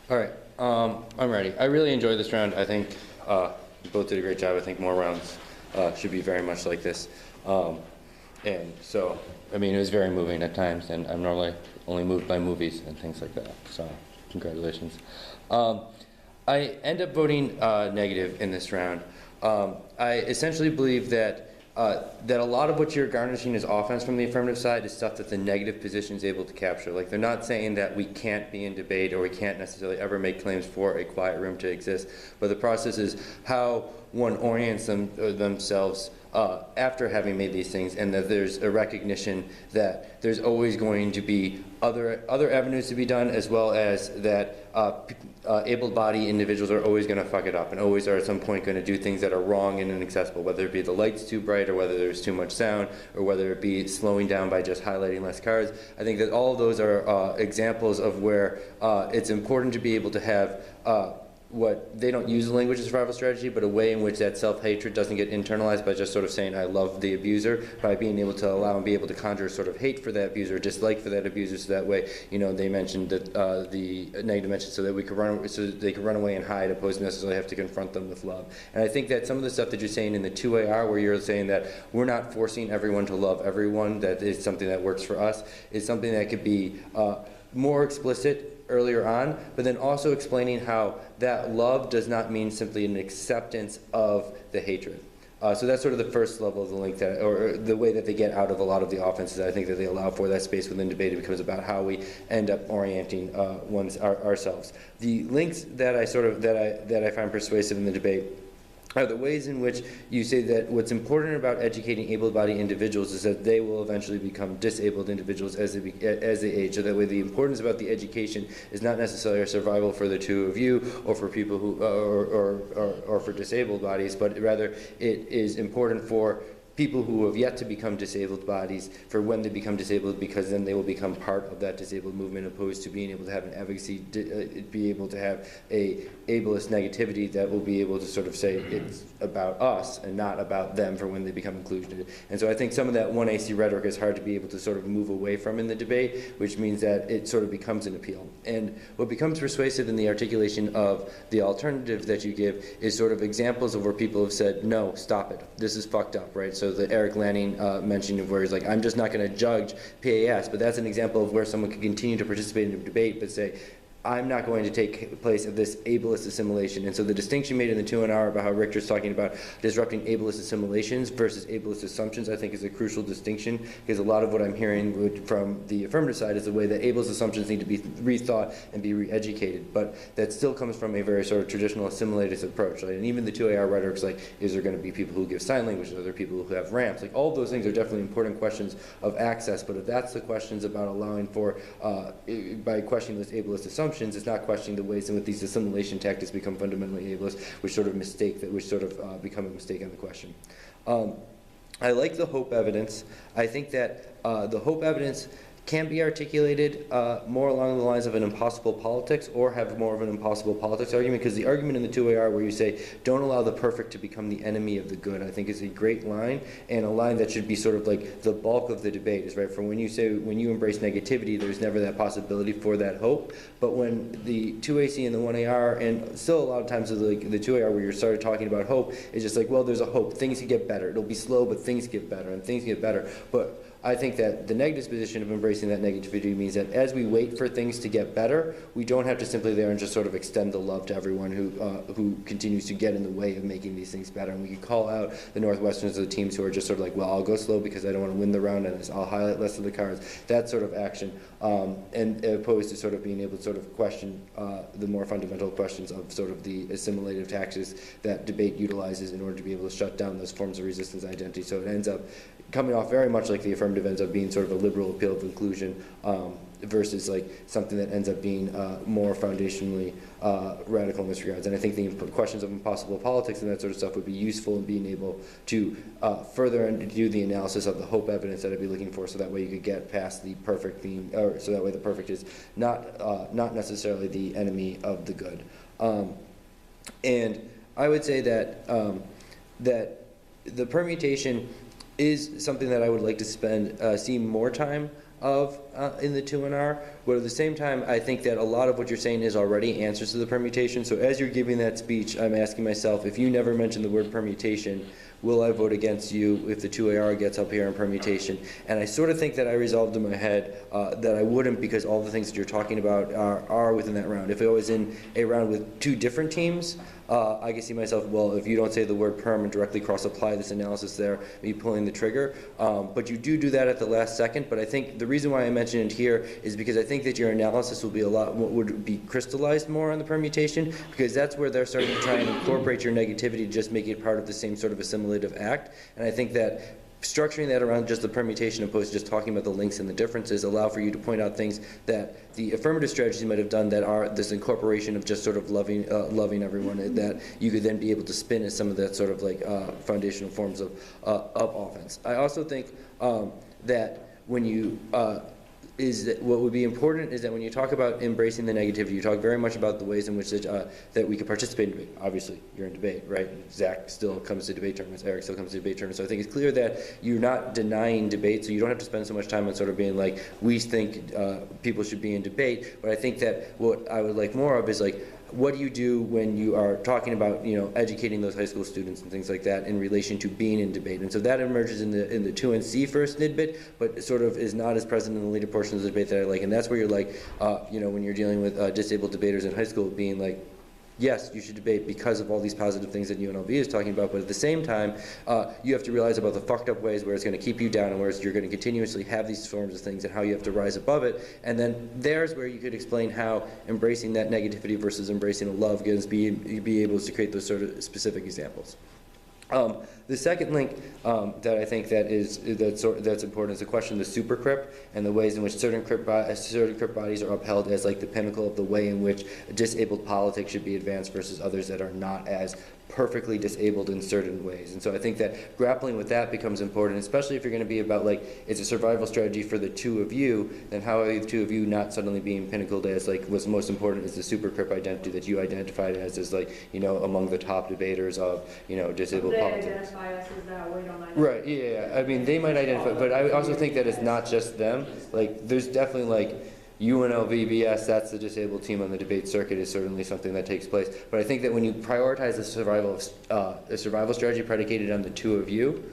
All right, I'm ready. I really enjoyed this round. I think you both did a great job. I think more rounds should be very much like this. And so, I mean, it was very moving at times, and I'm normally only moved by movies and things like that. So, congratulations. I end up voting negative in this round. I essentially believe that that a lot of what you're garnishing as offense from the affirmative side is stuff that the negative position is able to capture. Like, they're not saying that we can't be in debate or we can't necessarily ever make claims for a quiet room to exist, but the process is how one orients themselves after having made these things, and that there's a recognition that there's always going to be other avenues to be done, as well as that able-bodied individuals are always going to fuck it up and always are at some point going to do things that are wrong and inaccessible, whether it be the lights too bright or whether there's too much sound or whether it be slowing down by just highlighting less cars. I think that all of those are examples of where it's important to be able to have what they don't use the language as survival strategy, but a way in which that self-hatred doesn't get internalized by just sort of saying I love the abuser, by being able to allow and be able to conjure sort of hate for that abuser, dislike for that abuser, so that way, you know, they mentioned that the negative mention, so that we could run, so that they could run away and hide, opposed to necessarily have to confront them with love. And I think that some of the stuff that you're saying in the 2AR, where you're saying that we're not forcing everyone to love everyone, that is something that works for us, is something that could be more explicit earlier on, but then also explaining how that love does not mean simply an acceptance of the hatred. So that's sort of the first level of the link, that, or the way that they get out of a lot of the offenses. I think that they allow for that space within debate. It becomes about how we end up orienting ourselves. The links that I find persuasive in the debate are the ways in which you say that what's important about educating able-bodied individuals is that they will eventually become disabled individuals as they age. So that way, the importance about the education is not necessarily a survival for the two of you, or for people who, or for disabled bodies, but rather it is important for people who have yet to become disabled bodies, for when they become disabled, because then they will become part of that disabled movement, opposed to being able to have an advocacy, be able to have a ableist negativity that will be able to sort of say it's about us and not about them for when they become included. And so I think some of that 1AC rhetoric is hard to be able to sort of move away from in the debate, which means that it sort of becomes an appeal. And what becomes persuasive in the articulation of the alternative that you give is sort of examples of where people have said, no, stop it, this is fucked up, right? So the Eric Lanning mentioned of where he's like, I'm just not going to judge PAS, but that's an example of where someone could continue to participate in a debate, but say, I'm not going to take place of this ableist assimilation. And so the distinction made in the 2NR about how Richter's talking about disrupting ableist assimilations versus ableist assumptions, I think is a crucial distinction, because a lot of what I'm hearing from the affirmative side is the way that ableist assumptions need to be rethought and be re-educated. But that still comes from a very sort of traditional assimilatist approach. Right? And even the 2AR rhetoric's like, is there going to be people who give sign language? Are there people who have ramps? Like, all of those things are definitely important questions of access, but if that's the questions about allowing for, by questioning those ableist assumptions, it's not questioning the ways in which these assimilation tactics become fundamentally ableist, which sort of become a mistake on the question. I like the hope evidence. I think that the hope evidence can be articulated more along the lines of an impossible politics, or have more of an impossible politics argument, because the argument in the 2AR where you say, don't allow the perfect to become the enemy of the good, I think is a great line, and a line that should be sort of like the bulk of the debate, is right, from when you say, when you embrace negativity, there's never that possibility for that hope, but when the 2AC and the 1AR, and still a lot of times the 2AR where you started talking about hope, is just like, well, there's a hope, things can get better, it'll be slow, but things get better, and things get better, but I think that the negative position of embracing that negativity means that as we wait for things to get better, we don't have to simply there and just sort of extend the love to everyone who continues to get in the way of making these things better. And we can call out the Northwesterns of the teams who are just sort of like, well, I'll go slow because I don't want to win the round, and I'll highlight less of the cars. That sort of action, and opposed to sort of being able to sort of question the more fundamental questions of sort of the assimilative tactics that debate utilizes in order to be able to shut down those forms of resistance identity. So it ends up coming off very much like the affirmative ends up being sort of a liberal appeal of inclusion, versus like something that ends up being more foundationally radical in this regards. And I think the questions of impossible politics and that sort of stuff would be useful in being able to further and do the analysis of the hope evidence that I'd be looking for, so that way you could get past the perfect theme, or so that way the perfect is not necessarily the enemy of the good. And I would say that that the permutation is something that I would like to see more time of in the 2 and R, but at the same time, I think that a lot of what you're saying is already answers to the permutation. So as you're giving that speech, I'm asking myself, if you never mention the word permutation, will I vote against you if the 2AR gets up here in permutation? And I sort of think that I resolved in my head that I wouldn't, because all the things that you're talking about are within that round. If it was in a round with 2 different teams, I can see myself, well, if you don't say the word perm and directly cross-apply this analysis there, me pulling the trigger. But you do that at the last second. But I think the reason why I mentioned it here is because I think that your analysis will be would be crystallized more on the permutation, because that's where they're starting to try and incorporate your negativity to just make it part of the same sort of assimilative act. And I think that structuring that around just the permutation opposed to just talking about the links and the differences allow for you to point out things that the affirmative strategies might have done that are this incorporation of just sort of loving everyone, that you could then be able to spin as some of that sort of like foundational forms of offense. I also think that when you what would be important is that when you talk about embracing the negativity, you talk very much about the ways in which that we could participate in debate. Obviously, you're in debate, right? Zach still comes to debate tournaments, Eric still comes to debate tournaments. So I think it's clear that you're not denying debate, so you don't have to spend so much time on sort of being like, we think people should be in debate. But I think that what I would like more of is like, what do you do when you are talking about, educating those high school students and things like that in relation to being in debate? And so that emerges in the 2 and C first tidbit, but sort of is not as present in the later portions of the debate that I like. And that's where you're like, when you're dealing with disabled debaters in high school, being like, yes, you should debate because of all these positive things that UNLV is talking about, but at the same time, you have to realize about the fucked up ways where it's going to keep you down and where you're going to continuously have these forms of things and how you have to rise above it. And then there's where you could explain how embracing that negativity versus embracing a love be able to create those sort of specific examples. The second link that I think that's important is the question of the super crip and the ways in which certain crip bodies are upheld as like the pinnacle of the way in which disabled politics should be advanced versus others that are not as perfectly disabled in certain ways. And so I think that grappling with that becomes important, especially if you're going to be about like, it's a survival strategy for the 2 of you, then how are the 2 of you not suddenly being pinnacled as like what's most important is the super crip identity that you identified as like, among the top debaters of, disabled politics. They identify us as that, we don't identify. Right, yeah. I mean, they might identify, but I also think that it's not just them. Like, there's definitely like, UNLV, BS, that's the disabled team on the debate circuit is certainly something that takes place. But I think that when you prioritize the survival strategy predicated on the 2 of you,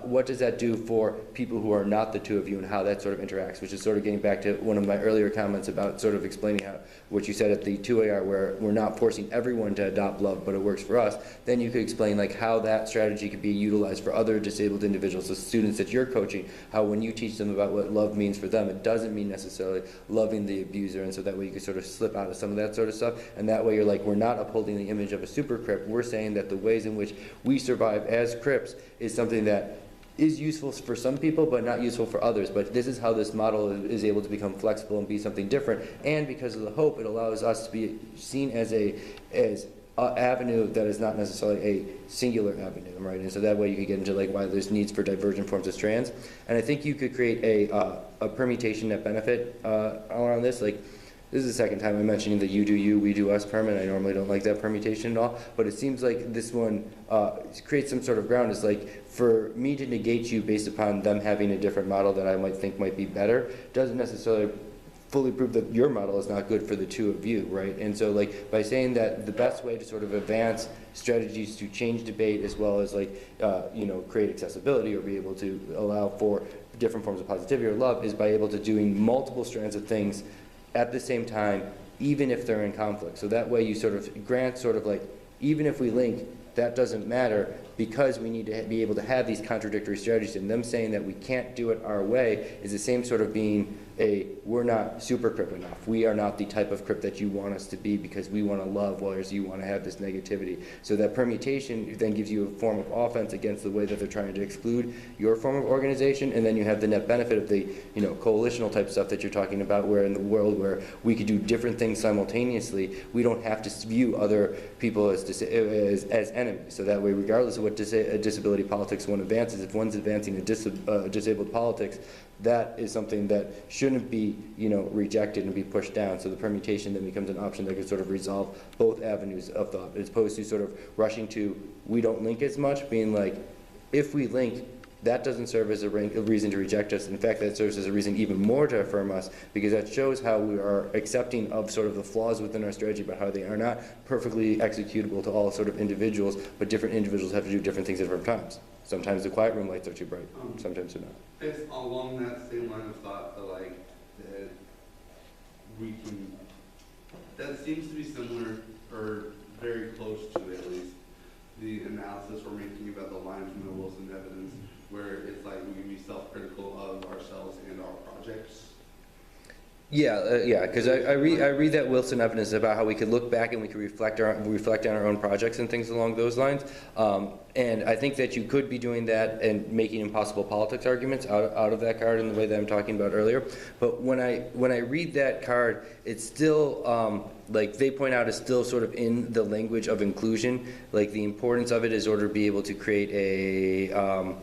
what does that do for people who are not the 2 of you and how that sort of interacts, which is sort of getting back to one of my earlier comments about sort of explaining how what you said at the 2AR where we're not forcing everyone to adopt love, but it works for us. Then you could explain like how that strategy could be utilized for other disabled individuals, the students that you're coaching, how when you teach them about what love means for them, it doesn't mean necessarily loving the abuser, and so that way you could sort of slip out of some of that sort of stuff, and that way you're like, we're not upholding the image of a super crip, we're saying that the ways in which we survive as crips is something that is useful for some people but not useful for others, but this is how this model is able to become flexible and be something different, and because of the hope it allows us to be seen as an avenue that is not necessarily a singular avenue, right? And so that way you could get into like why there's needs for divergent forms of strands, and I think you could create a permutation net benefit around this. Like, this is the second time I'm mentioning the you do you, we do us perm, and I normally don't like that permutation at all, but it seems like this one creates some sort of ground. It's like, for me to negate you based upon them having a different model that I might think might be better, doesn't necessarily fully prove that your model is not good for the 2 of you, right? And so like, by saying that the best way to sort of advance strategies to change debate as well as like, create accessibility or be able to allow for different forms of positivity or love is by able to doing multiple strands of things at the same time, even if they're in conflict. So that way you sort of grant sort of like, even if we link, that doesn't matter because we need to be able to have these contradictory strategies, and them saying that we can't do it our way is the same sort of being we're not super crip enough. We are not the type of crip that you want us to be because we want to love, whereas you want to have this negativity. So that permutation then gives you a form of offense against the way that they're trying to exclude your form of organization, and then you have the net benefit of the coalitional type stuff that you're talking about, where in the world where we could do different things simultaneously, we don't have to view other people as enemies. So that way, regardless of what disability politics one advances, if one's advancing a disabled politics, that is something that shouldn't be, rejected and be pushed down. So the permutation then becomes an option that could sort of resolve both avenues of thought, as opposed to sort of rushing to, we don't link as much, being like, if we link, that doesn't serve as a reason to reject us. In fact, that serves as a reason even more to affirm us, because that shows how we are accepting of sort of the flaws within our strategy, but how they are not perfectly executable to all sort of individuals, but different individuals have to do different things at different times. Sometimes the quiet room lights are too bright, sometimes they're not. It's along that same line of thought that that we can, that seems to be similar, or very close to it at least, the analysis we're making about the line from the Wilson evidence, where it's like we can be self-critical of ourselves and our projects. Yeah, because I read that Wilson evidence about how we could look back and we could reflect on our own projects and things along those lines. And I think that you could be doing that and making impossible politics arguments out of that card in the way that I'm talking about earlier. But when I read that card, it's still like they point out, is still sort of in the language of inclusion. Like the importance of it is order to be able to create a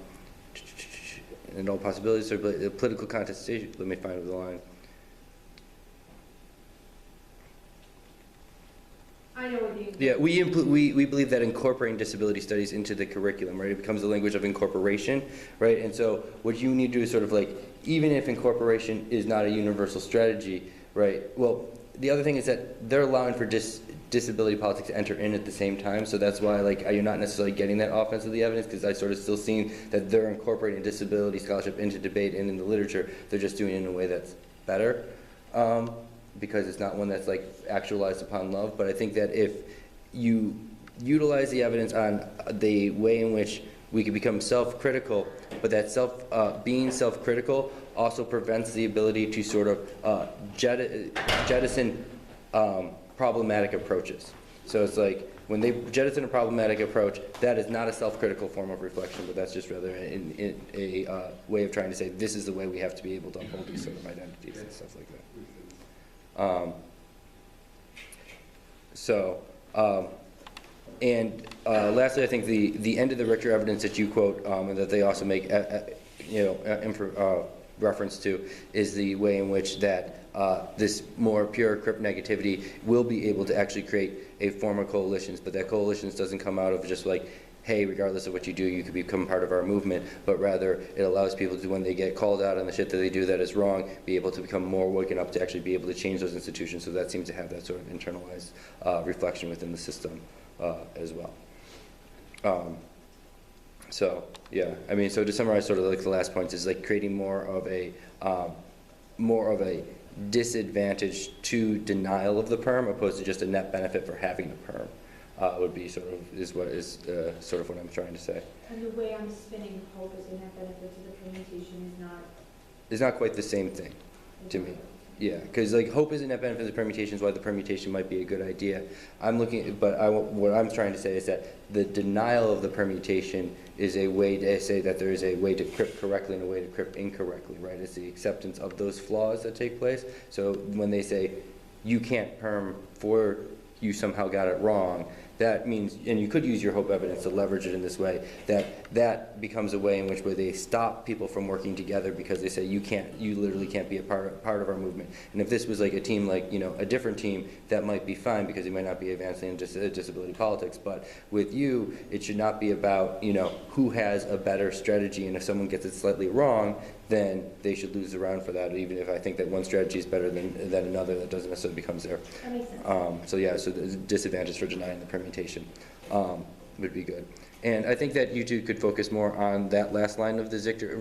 and all possibilities or a political contestation. Let me find the line. I know what you. Yeah, we believe that incorporating disability studies into the curriculum, right, it becomes a language of incorporation, right, and so what you need to do is sort of like, even if incorporation is not a universal strategy, right, well, the other thing is that they're allowing for disability politics to enter in at the same time, so that's why like you're not necessarily getting that offense of the evidence, because I sort of still seeing that they're incorporating disability scholarship into debate and in the literature. They're just doing it in a way that's better. Because it's not one that's like actualized upon love. But I think that if you utilize the evidence on the way in which we can become self-critical, but that being self-critical also prevents the ability to sort of jettison problematic approaches. So it's like when they jettison a problematic approach, that is not a self-critical form of reflection, but that's just rather a way of trying to say this is the way we have to be able to uphold these sort of identities and stuff like that. Lastly, I think the end of the Richter evidence that you quote and that they also make reference to is the way in which that this more pure crypt negativity will be able to actually create a form of coalitions, but that coalitions doesn't come out of just like, hey, regardless of what you do, you could become part of our movement, but rather it allows people to, when they get called out on the shit that they do that is wrong, be able to become more woken up to actually be able to change those institutions. So that seems to have that sort of internalized reflection within the system as well. So yeah, I mean, so to summarize sort of like the last point is like creating more of a disadvantage to denial of the perm opposed to just a net benefit for having the perm. Would be sort of what I'm trying to say. And the way I'm spinning hope as a net benefit to the permutation is not. It's not quite the same thing to me. Yeah, because like hope is a net benefit to the permutations. Why the permutation might be a good idea. What I'm trying to say is that the denial of the permutation is a way to say that there is a way to crypt correctly and a way to crypt incorrectly. Right? It's the acceptance of those flaws that take place. So when they say you can't perm for you somehow got it wrong, that means, and you could use your hope evidence to leverage it in this way, that becomes a way in which where they stop people from working together because they say you literally can't be a part of our movement. And if this was like a team, like a different team, that might be fine because they might not be advancing in disability politics. But with you, it should not be about who has a better strategy, and if someone gets it slightly wrong, then they should lose the round for that. Even if I think that one strategy is better than another, that doesn't necessarily become there. That makes sense. So yeah, so the disadvantage for denying the permutation would be good. And I think that you two could focus more on that last line of the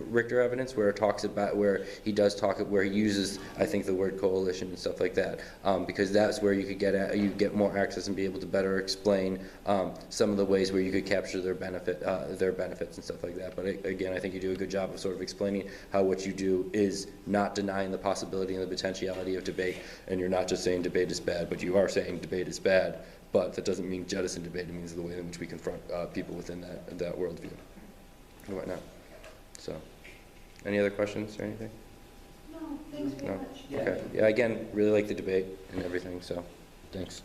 Richter evidence, where it talks about, where he uses, I think, the word coalition and stuff like that, because that's where you could get more access and be able to better explain some of the ways where you could capture their benefits and stuff like that. But again, I think you do a good job of sort of explaining how what you do is not denying the possibility and the potentiality of debate, and you're not just saying debate is bad, but you are saying debate is bad. But that doesn't mean jettison debate. It means the way in which we confront people within that worldview and whatnot. So, any other questions or anything? No, thanks very much. Okay. Yeah, again, really like the debate and everything, so thanks.